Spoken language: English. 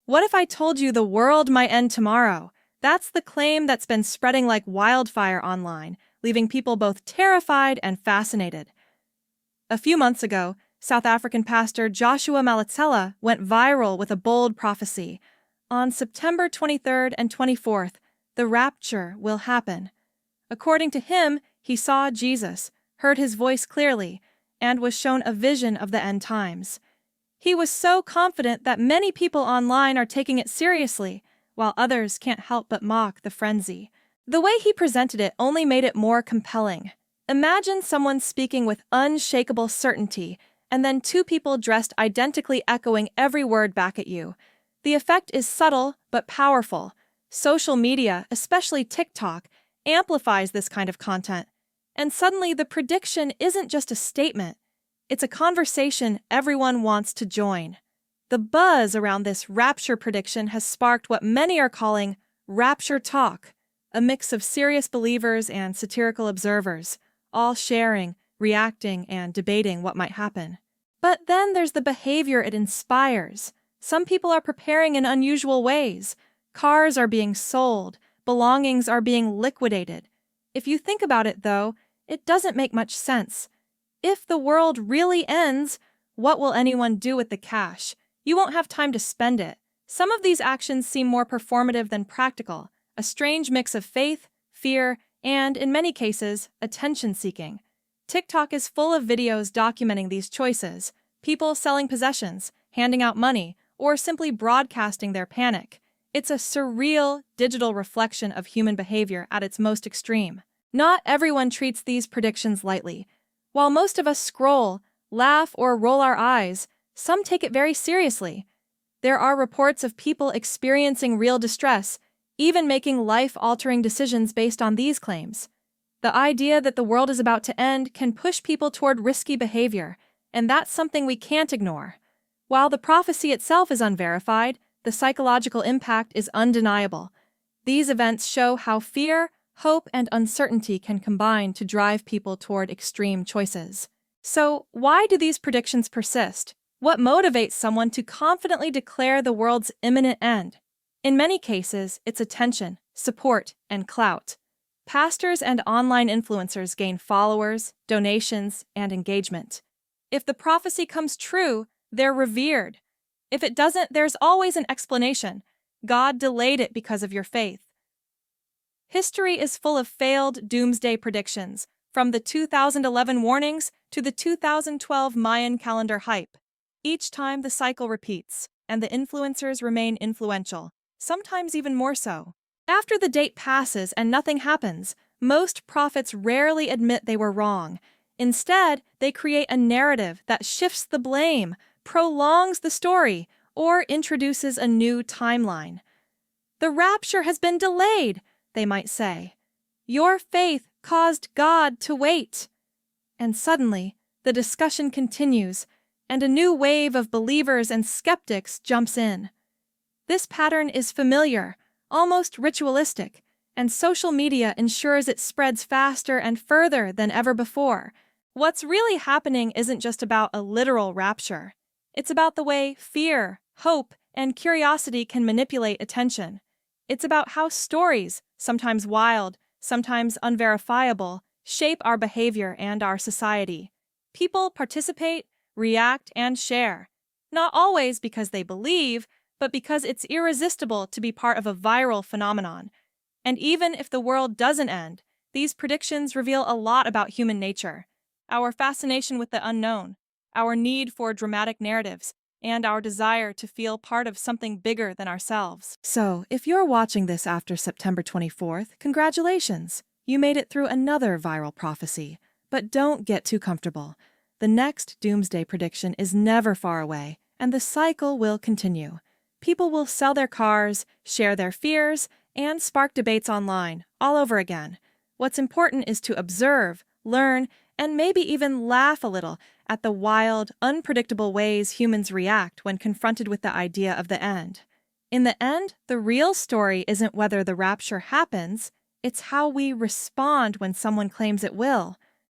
What if I told you the world might end tomorrow? That's the claim that's been spreading like wildfire online, leaving people both terrified and fascinated. A few months ago, South African pastor Joshua Malacella went viral with a bold prophecy. On September 23rd and 24th, the rapture will happen. According to him, he saw Jesus, heard his voice clearly, and was shown a vision of the end times. He was so confident that many people online are taking it seriously, while others can't help but mock the frenzy. The way he presented it only made it more compelling. Imagine someone speaking with unshakable certainty, and then two people dressed identically echoing every word back at you. The effect is subtle but powerful. Social media, especially TikTok, amplifies this kind of content. And suddenly the prediction isn't just a statement. It's a conversation everyone wants to join. The buzz around this rapture prediction has sparked what many are calling rapture talk, a mix of serious believers and satirical observers, all sharing, reacting, and debating what might happen. But then there's the behavior it inspires. Some people are preparing in unusual ways. Cars are being sold. Belongings are being liquidated. If you think about it, though, it doesn't make much sense. If the world really ends, what will anyone do with the cash? You won't have time to spend it. Some of these actions seem more performative than practical, a strange mix of faith, fear, and, in many cases, attention-seeking. TikTok is full of videos documenting these choices, people selling possessions, handing out money, or simply broadcasting their panic. It's a surreal, digital reflection of human behavior at its most extreme. Not everyone treats these predictions lightly. While most of us scroll, laugh, or roll our eyes, some take it very seriously. There are reports of people experiencing real distress, even making life-altering decisions based on these claims. The idea that the world is about to end can push people toward risky behavior, and that's something we can't ignore. While the prophecy itself is unverified, the psychological impact is undeniable. These events show how fear, hope, and uncertainty can combine to drive people toward extreme choices. So, why do these predictions persist? What motivates someone to confidently declare the world's imminent end? In many cases, it's attention, support, and clout. Pastors and online influencers gain followers, donations, and engagement. If the prophecy comes true, they're revered. If it doesn't, there's always an explanation. God delayed it because of your faith. History is full of failed doomsday predictions, from the 2011 warnings to the 2012 Mayan calendar hype. Each time the cycle repeats, and the influencers remain influential, sometimes even more so. After the date passes and nothing happens, most prophets rarely admit they were wrong. Instead, they create a narrative that shifts the blame, prolongs the story, or introduces a new timeline. The rapture has been delayed, they might say. Your faith caused God to wait. And suddenly, the discussion continues, and a new wave of believers and skeptics jumps in. This pattern is familiar, almost ritualistic, and social media ensures it spreads faster and further than ever before. What's really happening isn't just about a literal rapture. It's about the way fear, hope, and curiosity can manipulate attention. It's about how stories, sometimes wild, sometimes unverifiable, shape our behavior and our society. People participate, react, and share. Not always because they believe, but because it's irresistible to be part of a viral phenomenon. And even if the world doesn't end, these predictions reveal a lot about human nature. Our fascination with the unknown, our need for dramatic narratives, and our desire to feel part of something bigger than ourselves. So, if you're watching this after September 24th, congratulations! You made it through another viral prophecy. But don't get too comfortable. The next doomsday prediction is never far away, and the cycle will continue. People will sell their cars, share their fears, and spark debates online, all over again. What's important is to observe, learn, and maybe even laugh a little at the wild, unpredictable ways humans react when confronted with the idea of the end. In the end, the real story isn't whether the rapture happens, it's how we respond when someone claims it will.